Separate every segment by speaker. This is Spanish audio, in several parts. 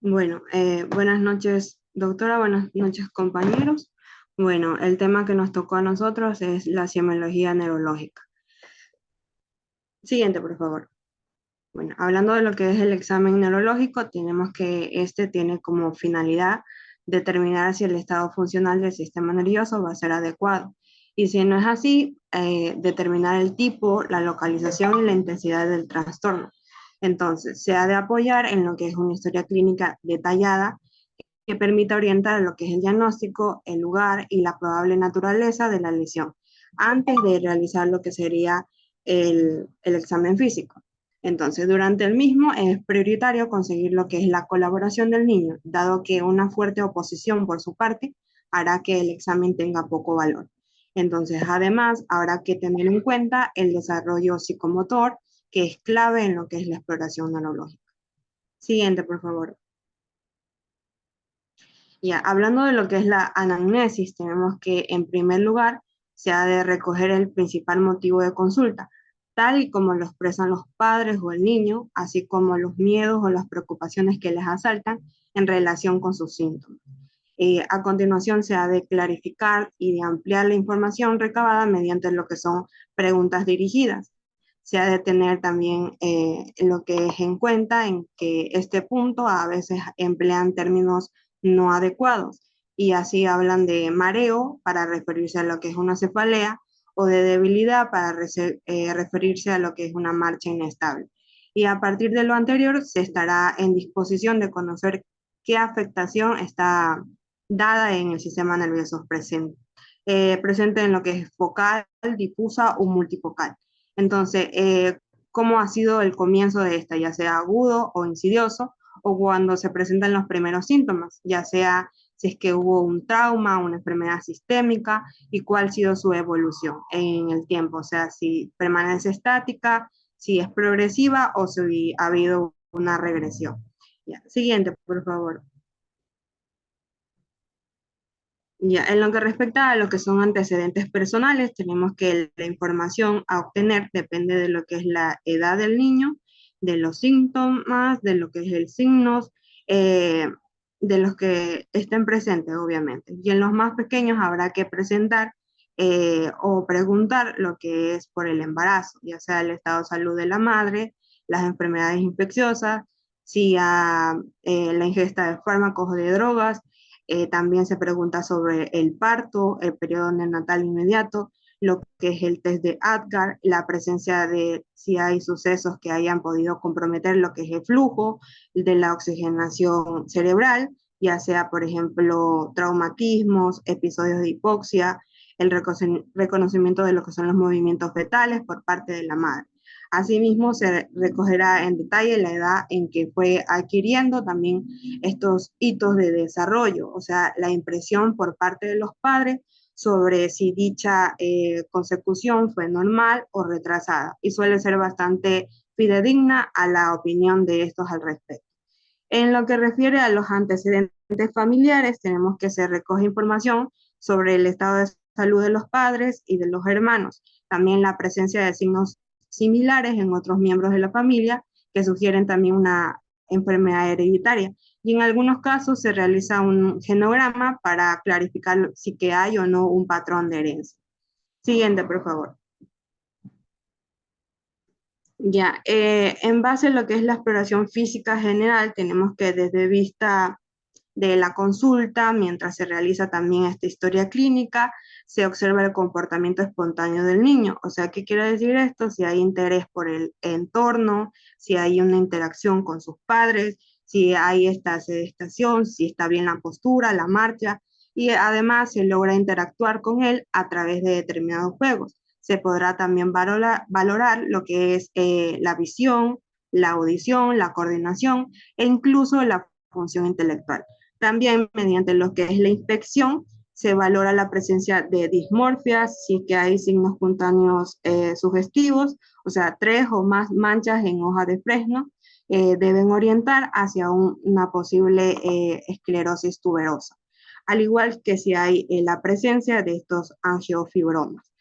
Speaker 1: Bueno, buenas noches, doctora, buenas noches, compañeros. Bueno, el tema que nos tocó a nosotros es la semiología neurológica. Siguiente, por favor. Bueno, hablando de lo que es el examen neurológico, tenemos que este tiene como finalidad determinar si el estado funcional del sistema nervioso va a ser adecuado. Y si no es así, determinar el tipo, la localización y la intensidad del trastorno. Entonces, se ha de apoyar en lo que es una historia clínica detallada que permita orientar lo que es el diagnóstico, el lugar y la probable naturaleza de la lesión, antes de realizar lo que sería el examen físico. Entonces, durante el mismo es prioritario conseguir lo que es la colaboración del niño, dado que una fuerte oposición por su parte hará que el examen tenga poco valor. Entonces, además, habrá que tener en cuenta el desarrollo psicomotor, que es clave en lo que es la exploración neurológica. Siguiente, por favor. Ya, hablando de lo que es la anamnesis, tenemos que en primer lugar se ha de recoger el principal motivo de consulta, tal y como lo expresan los padres o el niño, así como los miedos o las preocupaciones que les asaltan en relación con sus síntomas. A continuación se ha de clarificar y de ampliar la información recabada mediante lo que son preguntas dirigidas. Se ha de tener también lo que es en cuenta en que este punto a veces emplean términos no adecuados y así hablan de mareo para referirse a lo que es una cefalea o de debilidad para referirse a lo que es una marcha inestable. Y a partir de lo anterior se estará en disposición de conocer qué afectación está dada en el sistema nervioso presente en lo que es focal, difusa o multifocal. Entonces, ¿cómo ha sido el comienzo de esta, ya sea agudo o insidioso, o cuando se presentan los primeros síntomas, ya sea si es que hubo un trauma, una enfermedad sistémica y cuál ha sido su evolución en el tiempo, o sea, si permanece estática, si es progresiva o si ha habido una regresión. Ya. Siguiente, por favor. Ya, en lo que respecta a lo que son antecedentes personales, tenemos que la información a obtener depende de lo que es la edad del niño, de los síntomas, de lo que es el signos, eh, de los que estén presentes, obviamente. Y en los más pequeños habrá que presentar o preguntar lo que es por el embarazo, ya sea el estado de salud de la madre, las enfermedades infecciosas, si la ingesta de fármacos o de drogas. También se pregunta sobre el parto, el periodo neonatal inmediato, lo que es el test de Apgar, la presencia de si hay sucesos que hayan podido comprometer lo que es el flujo de la oxigenación cerebral, ya sea, por ejemplo, traumatismos, episodios de hipoxia, el reconocimiento de lo que son los movimientos fetales por parte de la madre. Asimismo, se recogerá en detalle la edad en que fue adquiriendo también estos hitos de desarrollo, o sea, la impresión por parte de los padres sobre si dicha consecución fue normal o retrasada y suele ser bastante fidedigna a la opinión de estos al respecto. En lo que refiere a los antecedentes familiares, tenemos que se recoge información sobre el estado de salud de los padres y de los hermanos, también la presencia de signos similares en otros miembros de la familia que sugieren también una enfermedad hereditaria. Y en algunos casos se realiza un genograma para clarificar si que hay o no un patrón de herencia. Siguiente, por favor. Ya, en base a lo que es la exploración física general, tenemos que desde vista de la consulta, mientras se realiza también esta historia clínica, se observa el comportamiento espontáneo del niño. O sea, ¿qué quiere decir esto? Si hay interés por el entorno, si hay una interacción con sus padres, si hay esta sedestación, si está bien la postura, la marcha, y además se logra interactuar con él a través de determinados juegos. Se podrá también valorar lo que es la visión, la audición, la coordinación e incluso la función intelectual. También mediante lo que es la inspección se valora la presencia de dismorfias, si que hay signos cutáneos sugestivos, o sea, 3 o más manchas en hoja de fresno, deben orientar hacia una posible esclerosis tuberosa, al igual que si hay la presencia de estos angiofibromas.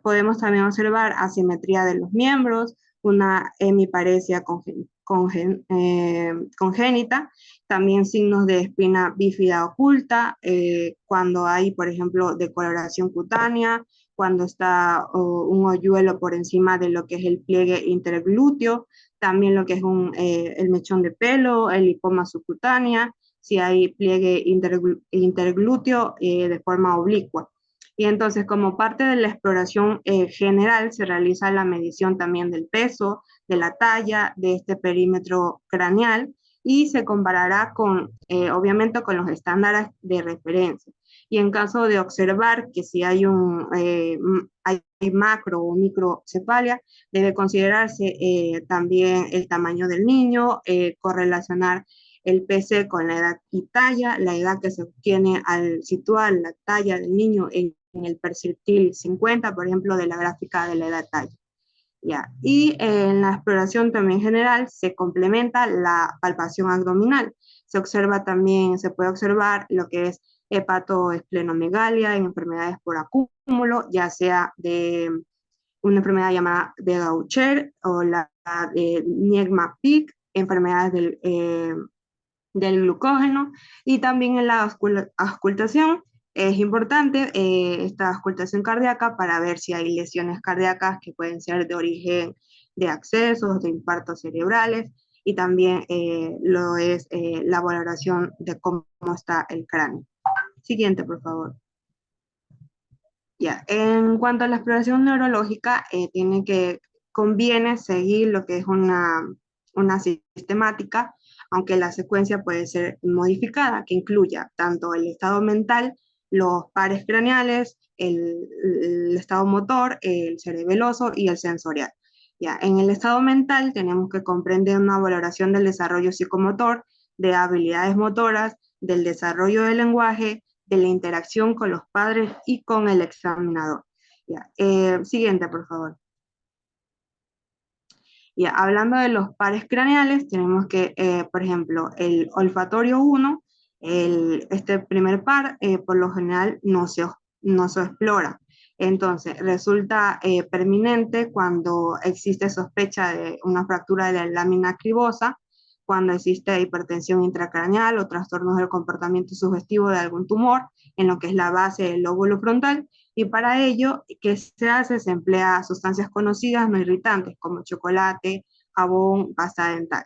Speaker 1: Podemos también observar asimetría de los miembros, una hemiparesia congénita, también signos de espina bífida oculta, cuando hay, por ejemplo, decoloración cutánea, cuando está un hoyuelo por encima de lo que es el pliegue interglúteo, también lo que es el mechón de pelo, el lipoma subcutánea, si hay pliegue interglúteo de forma oblicua. Y entonces, como parte de la exploración general, se realiza la medición también del peso, de la talla, de este perímetro craneal, y se comparará obviamente, con los estándares de referencia. Y en caso de observar que si hay hay macro o microcefalia, debe considerarse también el tamaño del niño, correlacionar el PC con la edad y talla, la edad que se obtiene al situar la talla del niño en el percentil 50, por ejemplo, de la gráfica de la edad-talla. ¿Ya? Y en la exploración también general se complementa la palpación abdominal. Se puede observar lo que es hepatoesplenomegalia en enfermedades por acúmulo, ya sea de una enfermedad llamada de Gaucher o la de Niegma-Pick, enfermedades del glucógeno, y también en la auscultación es importante esta auscultación cardíaca para ver si hay lesiones cardíacas que pueden ser de origen de accesos, de infartos cerebrales, y también lo es la valoración de cómo está el cráneo. Siguiente, por favor. Ya, en cuanto a la exploración neurológica, conviene seguir lo que es una sistemática, aunque la secuencia puede ser modificada, que incluya tanto el estado mental, los pares craneales, el estado motor, el cerebeloso y el sensorial. Ya, en el estado mental tenemos que comprender una valoración del desarrollo psicomotor, de habilidades motoras, del desarrollo del lenguaje, de la interacción con los padres y con el examinador. Ya, siguiente, por favor. Ya, hablando de los pares craneales, tenemos que, por ejemplo, el olfatorio 1, este primer par, por lo general no se explora. Entonces, resulta permanente cuando existe sospecha de una fractura de la lámina cribosa, cuando existe hipertensión intracraneal o trastornos del comportamiento sugestivo de algún tumor en lo que es la base del lóbulo frontal, y para ello, ¿qué se hace? Se emplea sustancias conocidas no irritantes como chocolate, jabón, pasta dental.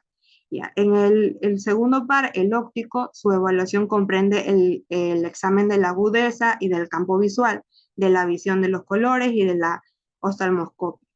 Speaker 1: Ya. En el segundo par, el óptico, su evaluación comprende el examen de la agudeza y del campo visual, de la visión de los colores y de la oftalmoscopia.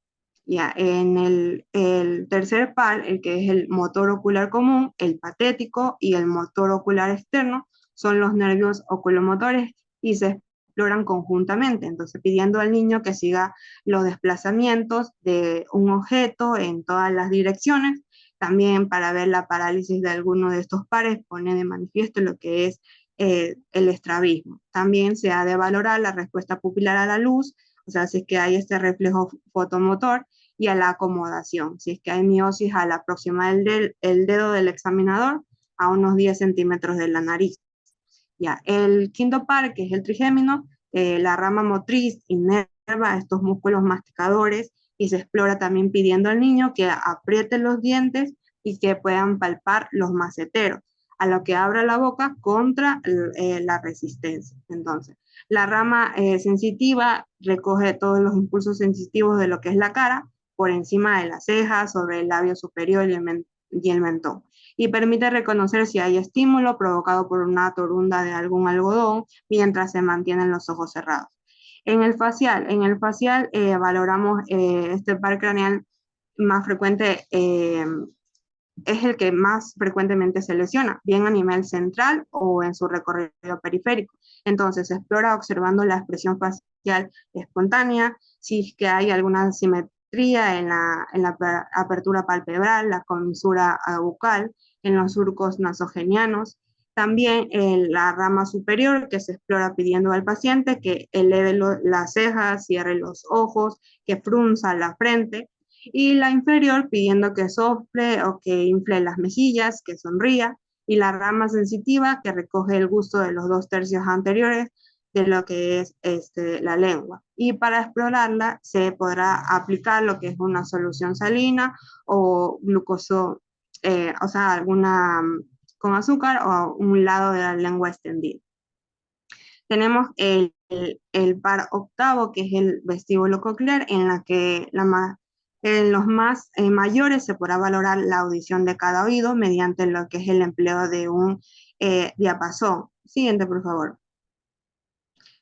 Speaker 1: Ya, en el tercer par, el que es el motor ocular común, el patético y el motor ocular externo, son los nervios oculomotores y se exploran conjuntamente, entonces pidiendo al niño que siga los desplazamientos de un objeto en todas las direcciones. También para ver la parálisis de alguno de estos pares pone de manifiesto lo que es el estrabismo. También se ha de valorar la respuesta pupilar a la luz, o sea, si es que hay este reflejo fotomotor, y a la acomodación, si es que hay miosis a la próxima del dedo del examinador a unos 10 centímetros de la nariz. Ya, el quinto par, que es el trigémino, la rama motriz inerva estos músculos masticadores y se explora también pidiendo al niño que apriete los dientes y que puedan palpar los maceteros, a lo que abra la boca contra la resistencia. Entonces, la rama sensitiva recoge todos los impulsos sensitivos de lo que es la cara, por encima de las cejas, sobre el labio superior y el mentón, y permite reconocer si hay estímulo provocado por una torunda de algún algodón mientras se mantienen los ojos cerrados. En el facial valoramos este par craneal más frecuente, es el que más frecuentemente se lesiona, bien a nivel central o en su recorrido periférico. Entonces se explora observando la expresión facial espontánea, si es que hay alguna simetría en la apertura palpebral, la comisura bucal, en los surcos nasogenianos. También en la rama superior, que se explora pidiendo al paciente que eleve las cejas, cierre los ojos, que frunza la frente, y la inferior pidiendo que sople o que infle las mejillas, que sonría, y la rama sensitiva que recoge el gusto de los 2/3 anteriores de lo que es la lengua. Y para explorarla se podrá aplicar lo que es una solución salina o o sea, alguna con azúcar o un lado de la lengua extendida. Tenemos el par octavo, que es el vestíbulo coclear, en la que en los más mayores se podrá valorar la audición de cada oído mediante lo que es el empleo de un diapasón. Siguiente, por favor.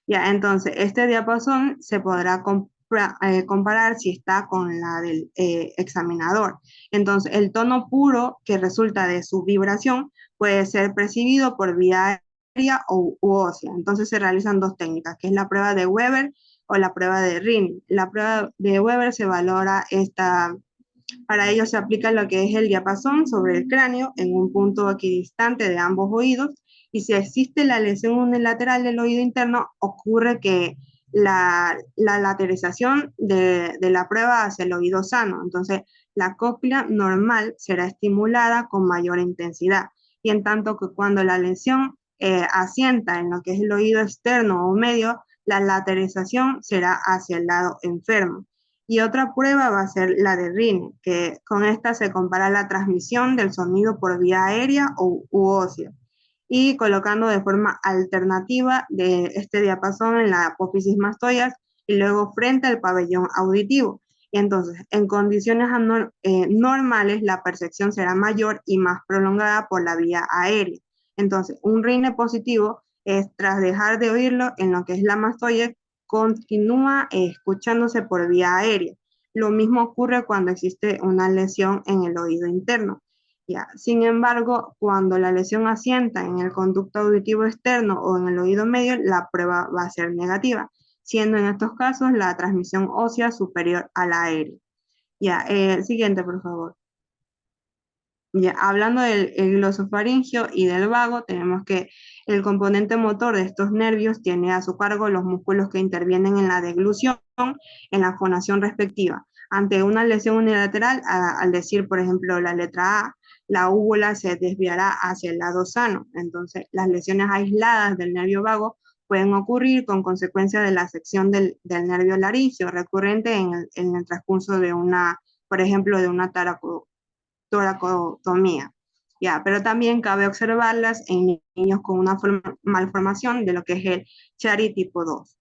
Speaker 1: Ya, entonces, este diapasón se podrá comparar si está con la del examinador. Entonces, el tono puro que resulta de su vibración puede ser percibido por vía aérea u ósea. Entonces, se realizan dos técnicas, que es la prueba de Weber o la prueba de Ring. La prueba de Weber se valora para ello se aplica lo que es el diapasón sobre el cráneo en un punto equidistante de ambos oídos, y si existe la lesión unilateral del oído interno, ocurre que la lateralización de la prueba hacia el oído sano. Entonces, la cóclea normal será estimulada con mayor intensidad, y en tanto que cuando la lesión asienta en lo que es el oído externo o medio, la lateralización será hacia el lado enfermo. Y otra prueba va a ser la de RINE, que con esta se compara la transmisión del sonido por vía aérea u ósea, y colocando de forma alternativa de este diapasón en la apófisis mastoides y luego frente al pabellón auditivo. Y entonces, en condiciones normales, la percepción será mayor y más prolongada por la vía aérea. Entonces, un RINE positivo es tras dejar de oírlo en lo que es la mastoide, continúa escuchándose por vía aérea. Lo mismo ocurre cuando existe una lesión en el oído interno. Ya. Sin embargo, cuando la lesión asienta en el conducto auditivo externo o en el oído medio, la prueba va a ser negativa, siendo en estos casos la transmisión ósea superior a la aérea. Ya, siguiente, por favor. Ya, hablando del glosofaringio y del vago, tenemos que el componente motor de estos nervios tiene a su cargo los músculos que intervienen en la deglución, en la fonación respectiva. Ante una lesión unilateral, al decir, por ejemplo, la letra A, la úvula se desviará hacia el lado sano. Entonces, las lesiones aisladas del nervio vago pueden ocurrir con consecuencia de la sección del nervio laringio recurrente en el transcurso de una, por ejemplo, de una toracotomía. Ya, pero también cabe observarlas en niños con una malformación de lo que es el Chiari tipo 2.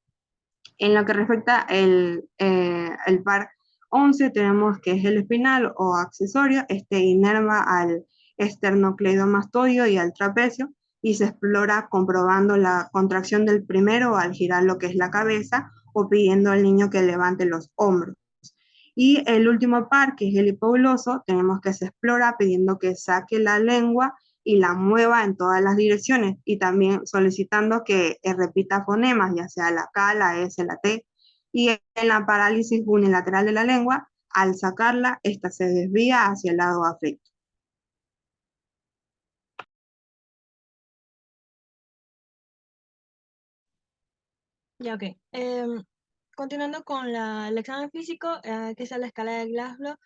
Speaker 1: En lo que respecta el par 11, tenemos que es el espinal o accesorio. Este inerva al esternocleidomastoideo y al trapecio, y se explora comprobando la contracción del primero al girar lo que es la cabeza o pidiendo al niño que levante los hombros. Y el último par, que es el hipogloso, tenemos que se explora pidiendo que saque la lengua y la mueva en todas las direcciones, y también solicitando que repita fonemas, ya sea la K, la S, la T. Y en la parálisis unilateral de la lengua, al sacarla, esta se desvía hacia el lado afecto.
Speaker 2: Ya, ok. Continuando con el examen físico, que es la escala de Glasgow,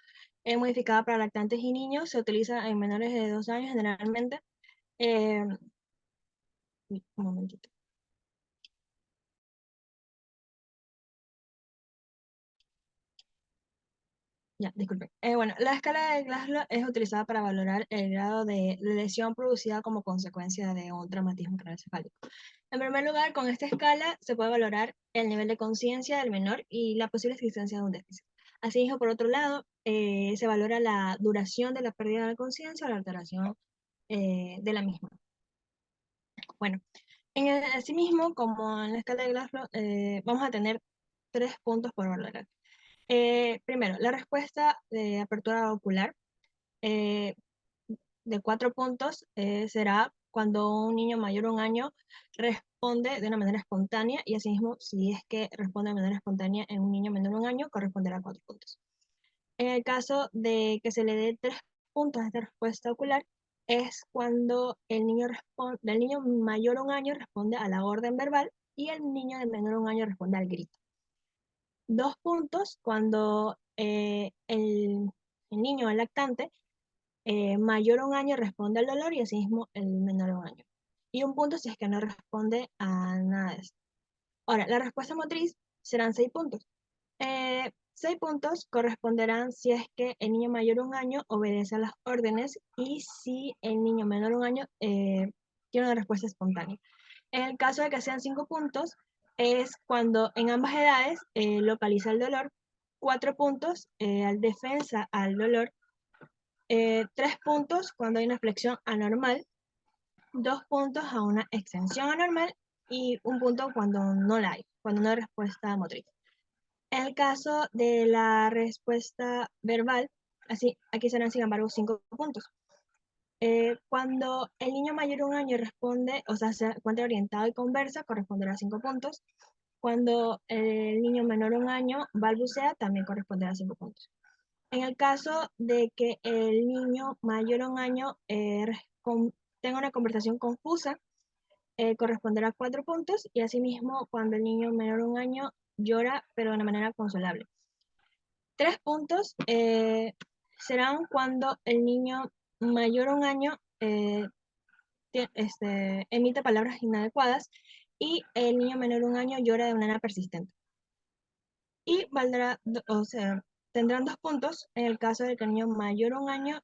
Speaker 2: modificada para lactantes y niños, se utiliza en menores de 2 años generalmente. Un momentito. Ya, disculpe. Bueno, la escala de Glasgow es utilizada para valorar el grado de lesión producida como consecuencia de un traumatismo craneoencefálico. En primer lugar, con esta escala se puede valorar el nivel de conciencia del menor y la posible existencia de un déficit. Asimismo, por otro lado, se valora la duración de la pérdida de la conciencia o la alteración de la misma. Bueno, asimismo, como en la escala de Glasgow, vamos a tener 3 puntos por valorar. Primero, la respuesta de apertura ocular eh, de 4 puntos será cuando un niño mayor a 1 año responde de una manera espontánea, y asimismo, si es que responde de manera espontánea en un niño menor a 1 año, corresponderá a 4 puntos. En el caso de que se le dé 3 puntos a esta respuesta ocular, es cuando el niño mayor a 1 año responde a la orden verbal y el niño de menor a 1 año responde al grito. 2 puntos cuando el niño, el lactante, mayor a 1 año responde al dolor y asimismo el menor a 1 año. Y 1 punto si es que no responde a nada de esto. Ahora, la respuesta motriz serán 6 puntos. 6 puntos corresponderán si es que el niño mayor de 1 año obedece a las órdenes y si el niño menor de 1 año tiene una respuesta espontánea. En el caso de que sean 5 puntos, es cuando en ambas edades localiza el dolor, 4 puntos al defensa al dolor, 3 puntos cuando hay una flexión anormal, 2 puntos a una extensión anormal y 1 punto cuando no la hay, cuando no hay respuesta motriz. En el caso de la respuesta verbal, así, aquí serán sin embargo 5 puntos. Cuando el niño mayor de 1 año responde, o sea, se encuentra orientado y conversa, corresponderá a 5 puntos. Cuando el niño menor de 1 año balbucea, también corresponderá a 5 puntos. En el caso de que el niño mayor de 1 año tenga una conversación confusa, corresponderá a 4 puntos. Y asimismo, cuando el niño menor de 1 año llora, pero de una manera consolable. 3 puntos serán cuando el niño mayor de 1 año emite palabras inadecuadas y el niño menor de 1 año llora de manera persistente. Y o sea, tendrán 2 puntos en el caso de que el niño mayor de 1 año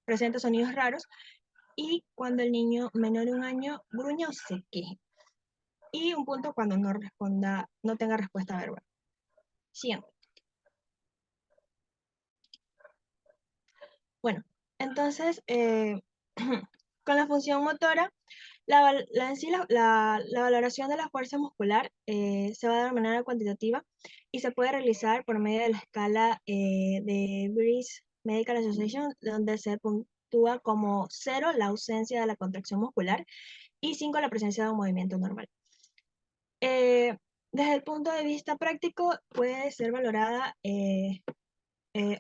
Speaker 2: presente sonidos raros y cuando el niño menor de 1 año gruña o se queje. Y 1 punto cuando no tenga respuesta verbal. Siguiente. Bueno, entonces, con la función motora, en sí, la valoración de la fuerza muscular se va a dar de manera cuantitativa y se puede realizar por medio de la escala de British Medical Association, donde se puntúa como 0 la ausencia de la contracción muscular y 5 la presencia de un movimiento normal. Desde el punto de vista práctico, puede ser valorada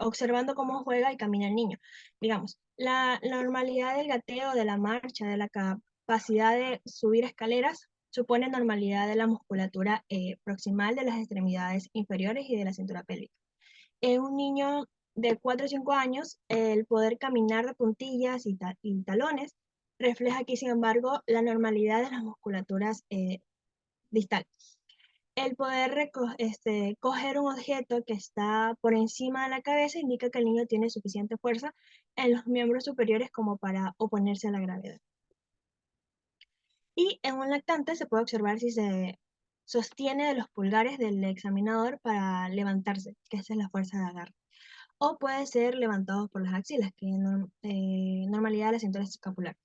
Speaker 2: observando cómo juega y camina el niño. Digamos, la normalidad del gateo, de la marcha, de la capacidad de subir escaleras, supone normalidad de la musculatura proximal de las extremidades inferiores y de la cintura pélvica. En un niño de 4 o 5 años, el poder caminar de puntillas y talones refleja aquí, sin embargo, la normalidad de las musculaturas distales. El poder coger un objeto que está por encima de la cabeza indica que el niño tiene suficiente fuerza en los miembros superiores como para oponerse a la gravedad. Y en un lactante se puede observar si se sostiene de los pulgares del examinador para levantarse, que esa es la fuerza de agarre. O puede ser levantado por las axilas, que es normalidad de la cintura escapular.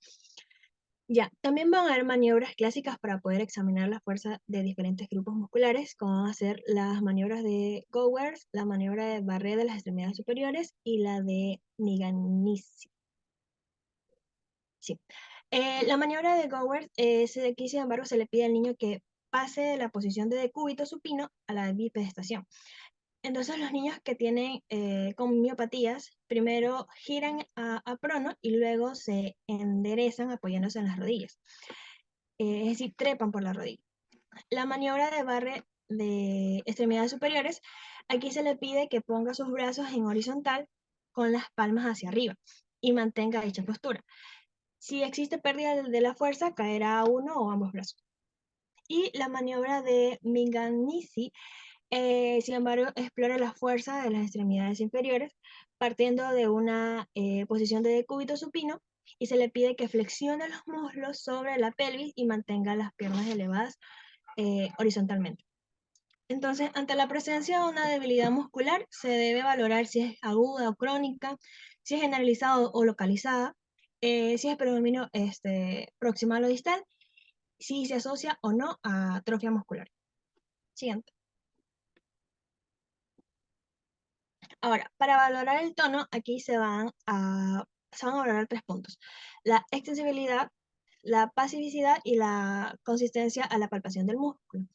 Speaker 2: Ya, también van a haber maniobras clásicas para poder examinar la fuerza de diferentes grupos musculares, como van a ser las maniobras de Gowers, la maniobra de barré de las extremidades superiores y la de Miganisi. Sí. La maniobra de Gowers, aquí sin embargo se le pide al niño que pase de la posición de decúbito supino a la de bipedestación. Entonces los niños que tienen con miopatías, primero giran a prono y luego se enderezan apoyándose en las rodillas. Es decir, trepan por la rodilla. La maniobra de barre de extremidades superiores, aquí se le pide que ponga sus brazos en horizontal con las palmas hacia arriba y mantenga dicha postura. Si existe pérdida de la fuerza, caerá uno o ambos brazos. Y la maniobra de Miganisi, sin embargo, explora la fuerza de las extremidades inferiores partiendo de una posición de decúbito supino y se le pide que flexione los muslos sobre la pelvis y mantenga las piernas elevadas horizontalmente. Entonces, ante la presencia de una debilidad muscular, se debe valorar si es aguda o crónica, si es generalizada o localizada, si es predominio proximal o distal, si se asocia o no a atrofia muscular. Siguiente. Ahora, para valorar el tono, aquí se van a valorar 3 puntos. La extensibilidad, la pasividad y la consistencia a la palpación del músculo.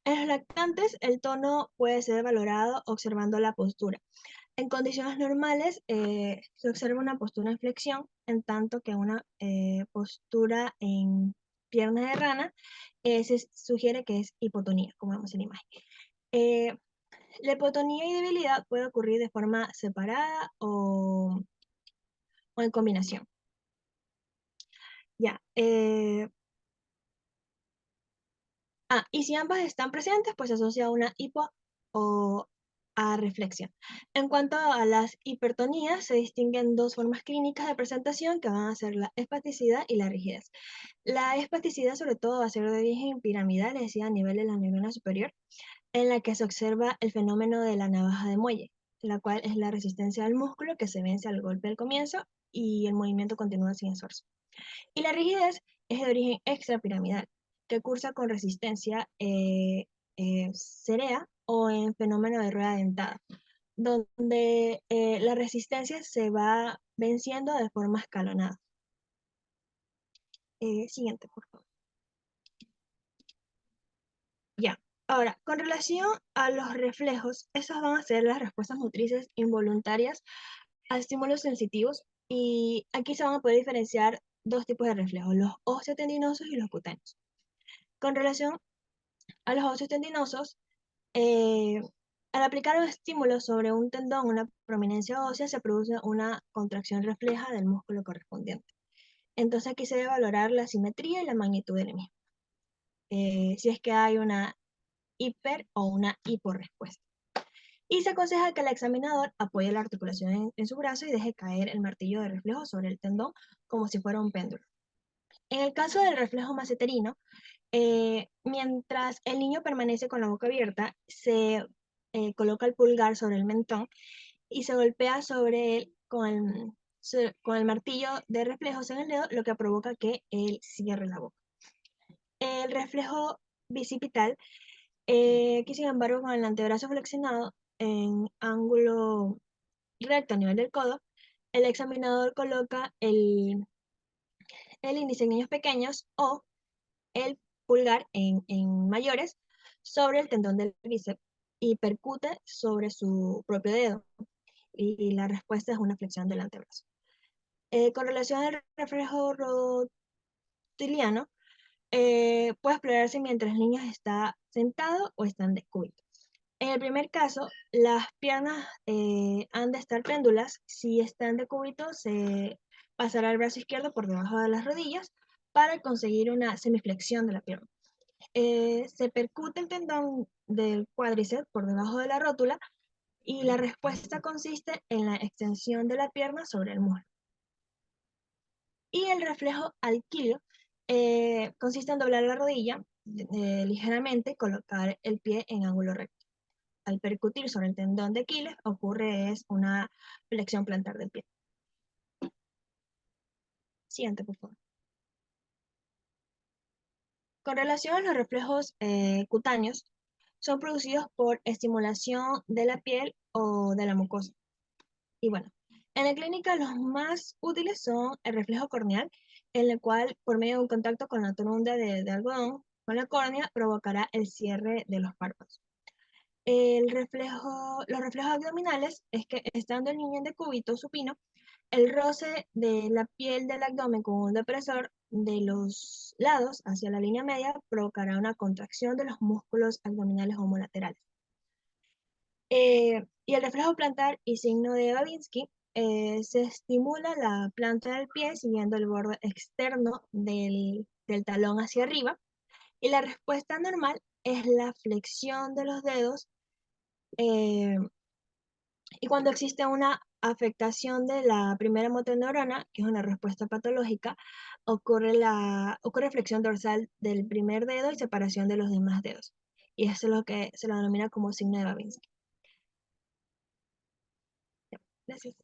Speaker 2: En los lactantes, el tono puede ser valorado observando la postura. En condiciones normales, se observa una postura en flexión, en tanto que una postura en pierna de rana se sugiere que es hipotonía, como vemos en la imagen. La hipotonía y debilidad puede ocurrir de forma separada o en combinación. Ya. Y si ambas están presentes, pues se asocia a una hipo o a reflexión. En cuanto a las hipertonías, se distinguen dos formas clínicas de presentación que van a ser la espasticidad y la rigidez. La espasticidad sobre todo va a ser de origen piramidal, es decir, a nivel de la neurona superior, en la que se observa el fenómeno de la navaja de muelle, la cual es la resistencia al músculo que se vence al golpe del comienzo y el movimiento continúa sin esfuerzo. Y la rigidez es de origen extrapiramidal, que cursa con resistencia cerea o en fenómeno de rueda dentada, donde la resistencia se va venciendo de forma escalonada. Siguiente, por favor. Ya. Ahora, con relación a los reflejos, esas van a ser las respuestas motrices involuntarias a estímulos sensitivos y aquí se van a poder diferenciar dos tipos de reflejos, los osteotendinosos y los cutáneos. Con relación a los osteotendinosos, eh, al aplicar un estímulo sobre un tendón, una prominencia ósea, se produce una contracción refleja del músculo correspondiente. Entonces aquí se debe valorar la simetría y la magnitud del mismo. Si es que hay una hiper o una hiporrespuesta. Y se aconseja que el examinador apoye la articulación en su brazo y deje caer el martillo de reflejo sobre el tendón como si fuera un péndulo. En el caso del reflejo maceterino, mientras el niño permanece con la boca abierta, se coloca el pulgar sobre el mentón y se golpea sobre él con el martillo de reflejos en el dedo, lo que provoca que él cierre la boca. El reflejo bicipital, aquí sin embargo con el antebrazo flexionado en ángulo recto a nivel del codo, el examinador coloca el índice en niños pequeños o el pulgar en mayores sobre el tendón del bíceps y percute sobre su propio dedo. Y la respuesta es una flexión del antebrazo. Con relación al reflejo rotiliano, puede explorarse mientras el niño está sentado o está en descúbito. En el primer caso, las piernas han de estar péndulas. Si están de cúbito, se pasará el brazo izquierdo por debajo de las rodillas para conseguir una semiflexión de la pierna. Se percute el tendón del cuádriceps por debajo de la rótula y la respuesta consiste en la extensión de la pierna sobre el muslo. Y el reflejo alquilio consiste en doblar la rodilla ligeramente y colocar el pie en ángulo recto. Al percutir sobre el tendón de Aquiles ocurre una flexión plantar del pie. Siguiente, por favor. Con relación a los reflejos cutáneos, son producidos por estimulación de la piel o de la mucosa. Y bueno, en la clínica los más útiles son el reflejo corneal, en el cual por medio de un contacto con la torunda de algodón con la córnea provocará el cierre de los párpados. Los reflejos abdominales es que estando el niño en decúbito supino, el roce de la piel del abdomen con un depresor de los lados hacia la línea media provocará una contracción de los músculos abdominales homolaterales. Y el reflejo plantar y signo de Babinski se estimula la planta del pie siguiendo el borde externo del talón hacia arriba. Y la respuesta normal es la flexión de los dedos. Y cuando existe una afectación de la primera motoneurona, que es una respuesta patológica, ocurre flexión dorsal del primer dedo y separación de los demás dedos. Y eso es lo que se lo denomina como signo de Babinski. Gracias.